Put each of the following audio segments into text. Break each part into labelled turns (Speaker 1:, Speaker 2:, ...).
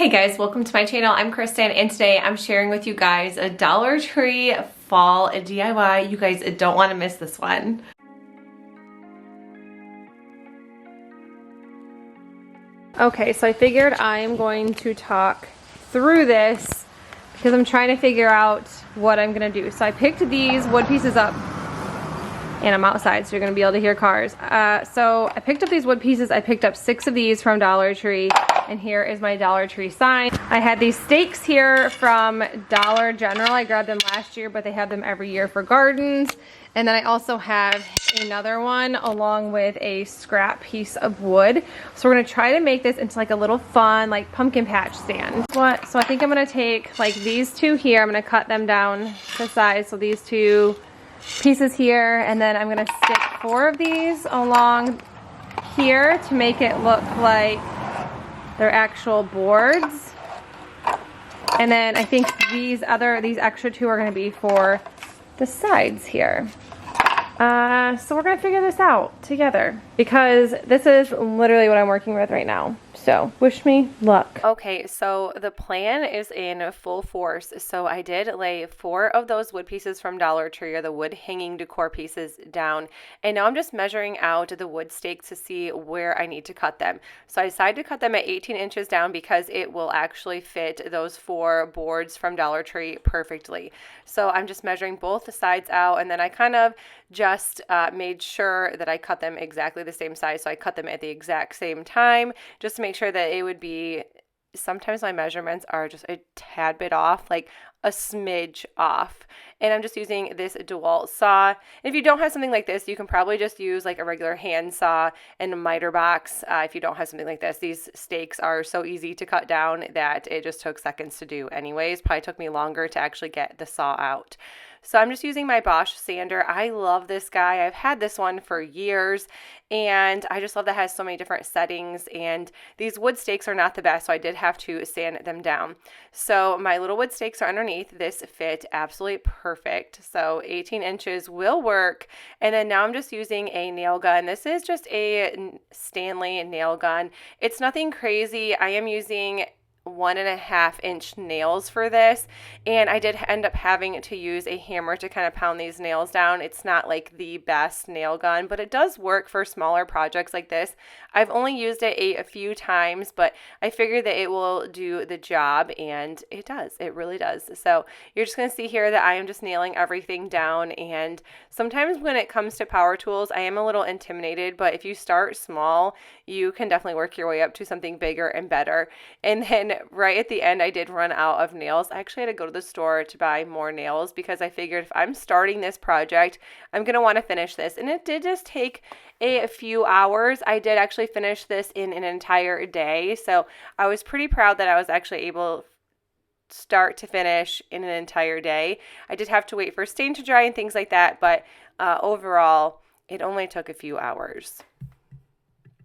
Speaker 1: Hey guys, welcome to my channel. I'm Kristen and today I'm sharing with you guys a Dollar Tree fall DIY. You guys don't want to miss this one. Okay, so I figured I am going to talk through this because I'm trying to figure out what I'm going to do. So I picked these wood pieces up and I'm outside so you're going to be able to hear cars. So I picked up these wood pieces. I picked up 6 of these from Dollar Tree. And here is my Dollar Tree sign. I had these stakes here from Dollar General. I grabbed them last year, but they have them every year for gardens. And then I also have another one along with a scrap piece of wood. So we're gonna try to make this into like a little fun, like pumpkin patch stand. So I think I'm gonna take like these two here. I'm gonna cut them down to size. So these two pieces here, and then I'm gonna stick 4 of these along here to make it look like they're actual boards. And then I think these extra 2 are going to be for the sides here. So we're going to figure this out together because this is literally what I'm working with right now. So wish me luck. Okay, so the plan is in full force. So I did lay 4 of those wood pieces from Dollar Tree, or the wood hanging decor pieces, down. And now I'm just measuring out the wood stakes to see where I need to cut them. So I decided to cut them at 18 inches down because it will actually fit those 4 boards from Dollar Tree perfectly. So I'm just measuring both sides out, and then I kind of just made sure that I cut them exactly the same size. So I cut them at the exact same time just to make sure that it would be, sometimes my measurements are just a tad bit off, like a smidge off. And I'm just using this DeWalt saw. And if you don't have something like this, you can probably just use like a regular hand saw and a miter box. If you don't have something like this, these stakes are so easy to cut down that it just took seconds to do anyways. Probably took me longer to actually get the saw out. So I'm just using my Bosch sander. I love this guy. I've had this one for years, and I just love that it has so many different settings, and these wood stakes are not the best, so I did have to sand them down. So my little wood stakes are underneath. This fit absolutely perfect. So 18 inches will work. And then now I'm just using a nail gun. This is just a Stanley nail gun. It's nothing crazy. I am using 1.5 inch nails for this, and I did end up having to use a hammer to kind of pound these nails down. It's not like the best nail gun, but it does work for smaller projects like this. I've only used it a few times, but I figured that it will do the job, and it does. It really does. So you're just going to see here that I am just nailing everything down, and sometimes when it comes to power tools, I am a little intimidated, but if you start small, you can definitely work your way up to something bigger and better. And then right at the end, I did run out of nails. I actually had to go to the store to buy more nails because I figured if I'm starting this project, I'm going to want to finish this. And it did just take a few hours. I did actually finish this in an entire day. So I was pretty proud that I was actually able start to finish in an entire day. I did have to wait for stain to dry and things like that, but overall, it only took a few hours.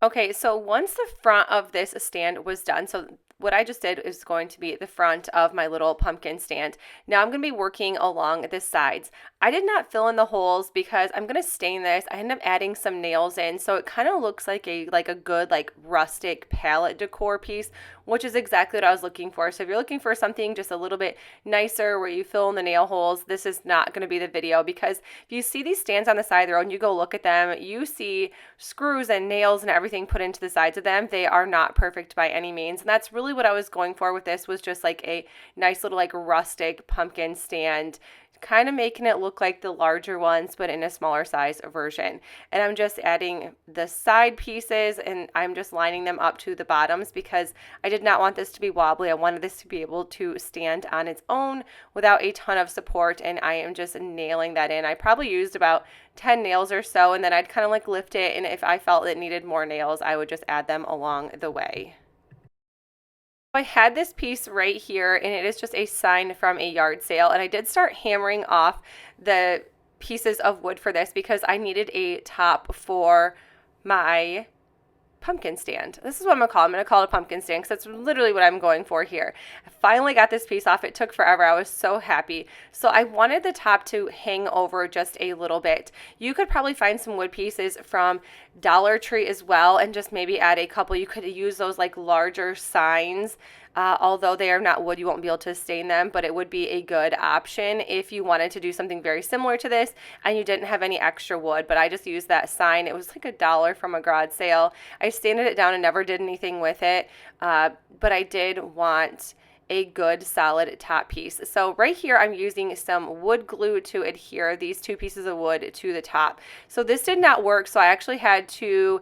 Speaker 1: Okay, so once the front of this stand was done, so what I just did is going to be the front of my little pumpkin stand. Now I'm going to be working along the sides. I did not fill in the holes because I'm going to stain this. I ended up adding some nails in, so it kind of looks like a good like rustic palette decor piece, which is exactly what I was looking for. So if you're looking for something just a little bit nicer where you fill in the nail holes, this is not going to be the video, because if you see these stands on the side of the road and you go look at them, you see screws and nails and everything put into the sides of them. They are not perfect by any means, and that's really what I was going for with this, was just like a nice little like rustic pumpkin stand, kind of making it look like the larger ones but in a smaller size version. And I'm just adding the side pieces, and I'm just lining them up to the bottoms because I did not want this to be wobbly. I wanted this to be able to stand on its own without a ton of support, and I am just nailing that in. I probably used about 10 nails or so, and then I'd kind of like lift it, and if I felt it needed more nails, I would just add them along the way. I had this piece right here, and it is just a sign from a yard sale, and I did start hammering off the pieces of wood for this because I needed a top for my pumpkin stand. This is what I'm going to call it. I'm going to call it a pumpkin stand because that's literally what I'm going for here. I finally got this piece off. It took forever. I was so happy. So I wanted the top to hang over just a little bit. You could probably find some wood pieces from Dollar Tree as well and just maybe add a couple. You could use those like larger signs Although they are not wood, you won't be able to stain them, but it would be a good option if you wanted to do something very similar to this and you didn't have any extra wood. But I just used that sign. It was like $1 from a garage sale. I sanded it down and never did anything with it, but I did want a good solid top piece. So right here I'm using some wood glue to adhere these two pieces of wood to the top. So this did not work, so I actually had to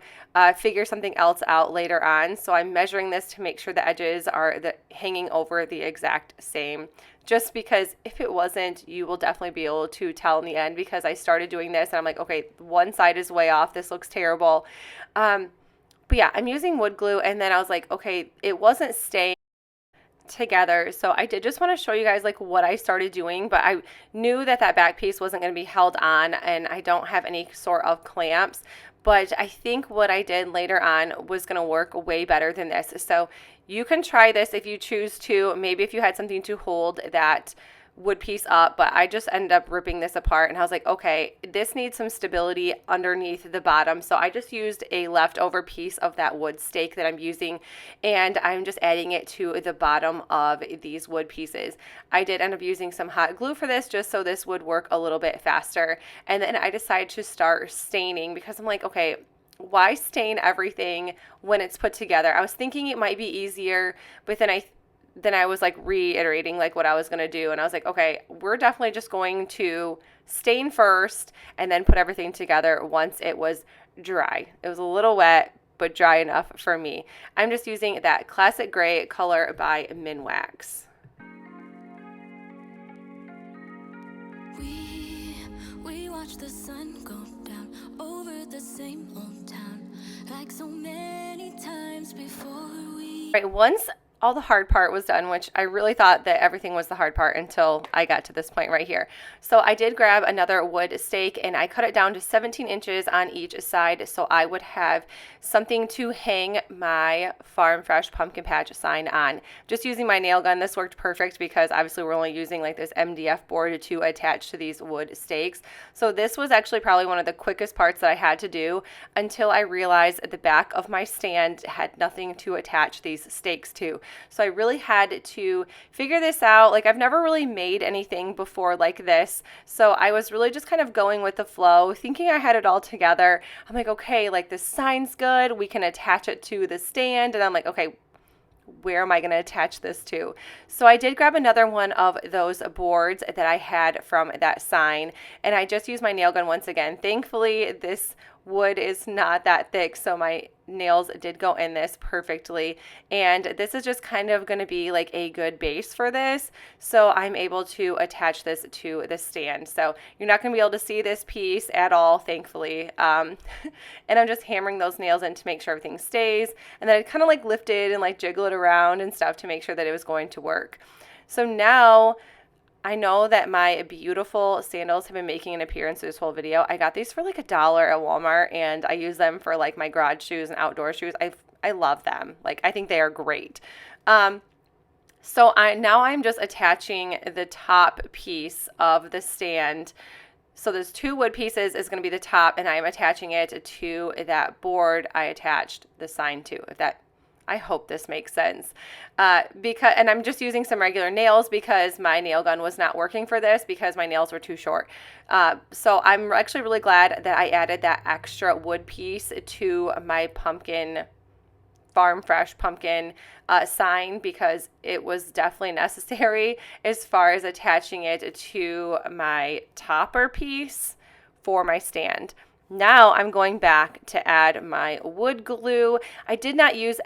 Speaker 1: figure something else out later on. So I'm measuring this to make sure the edges are hanging over the exact same, just because if it wasn't, you will definitely be able to tell in the end, because I started doing this and I'm like, okay, one side is way off, this looks terrible. But yeah, I'm using wood glue, and then I was like, okay, it wasn't staying together. So I did just want to show you guys like what I started doing, but I knew that that back piece wasn't going to be held on, and I don't have any sort of clamps, but I think what I did later on was going to work way better than this. So you can try this if you choose to, maybe if you had something to hold that wood piece up, but I just ended up ripping this apart, and I was like, okay, this needs some stability underneath the bottom. So I just used a leftover piece of that wood stake that I'm using, and I'm just adding it to the bottom of these wood pieces. I did end up using some hot glue for this just so this would work a little bit faster, and then I decided to start staining, because I'm like, okay, why stain everything when it's put together? I was thinking it might be easier, but then I was like reiterating like what I was going to do, and I was like, okay, we're definitely just going to stain first and then put everything together once it was dry. It was a little wet, but dry enough for me. I'm just using that classic gray color by Minwax.
Speaker 2: We watch the sun go down over the same old town like so many times before we...
Speaker 1: Right, once all the hard part was done, which I really thought that everything was the hard part until I got to this point right here. So I did grab another wood stake, and I cut it down to 17 inches on each side, so I would have something to hang my Farm Fresh pumpkin patch sign on. Just using my nail gun, this worked perfect because obviously we're only using like this MDF board to attach to these wood stakes. So this was actually probably one of the quickest parts that I had to do, until I realized the back of my stand had nothing to attach these stakes to. So I really had to figure this out. Like, I've never really made anything before like this, so I was really just kind of going with the flow, thinking I had it all together. I'm like, okay, like this sign's good, we can attach it to the stand, and I'm like, okay, where am I going to attach this to? So I did grab another one of those boards that I had from that sign, and I just used my nail gun once again. Thankfully, this wood is not that thick, so my nails did go in this perfectly, and this is just kind of going to be like a good base for this, so I'm able to attach this to the stand. So you're not going to be able to see this piece at all, thankfully, and I'm just hammering those nails in to make sure everything stays, and then I kind of like lifted and like jiggle it around and stuff to make sure that it was going to work. So now I know that my beautiful sandals have been making an appearance in this whole video. I got these for like $1 at Walmart, and I use them for like my garage shoes and outdoor shoes. I love them. Like, I think they are great. So now I'm just attaching the top piece of the stand. So there's two wood pieces is going to be the top, and I'm attaching it to that board I attached the sign to. I hope this makes sense. And I'm just using some regular nails because my nail gun was not working for this because my nails were too short. So I'm actually really glad that I added that extra wood piece to my pumpkin, Farm Fresh pumpkin sign, because it was definitely necessary as far as attaching it to my topper piece for my stand. Now I'm going back to add my wood glue. I did not use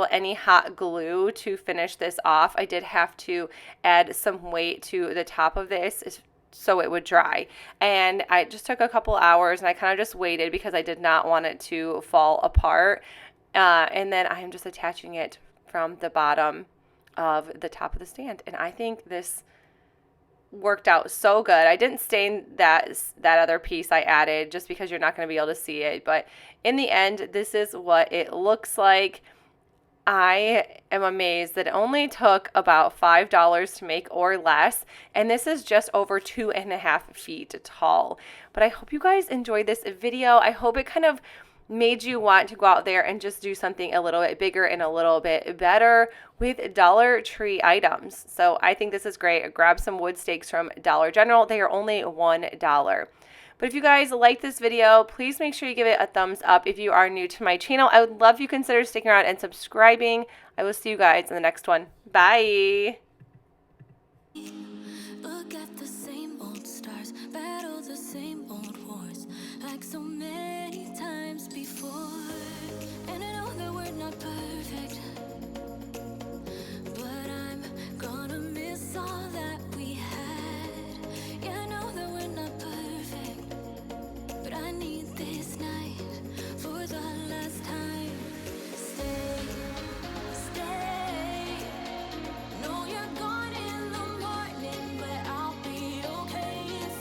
Speaker 1: any hot glue to finish this off. I did have to add some weight to the top of this so it would dry. And I just took a couple hours, and I kind of just waited because I did not want it to fall apart. And then I am just attaching it from the bottom of the top of the stand. And I think this worked out so good. I didn't stain that other piece I added just because you're not going to be able to see it, but in the end, this is what it looks like. I am amazed that it only took about $5 to make or less, and this is just over 2.5 feet tall. But I hope you guys enjoyed this video. I hope it kind of made you want to go out there and just do something a little bit bigger and a little bit better with Dollar Tree items. So I think this is great. Grab some wood stakes from Dollar General. They are only $1. But if you guys like this video, please make sure you give it a thumbs up. If you are new to my channel, I would love if you consider sticking around and subscribing. I will see you guys in the next one. Bye.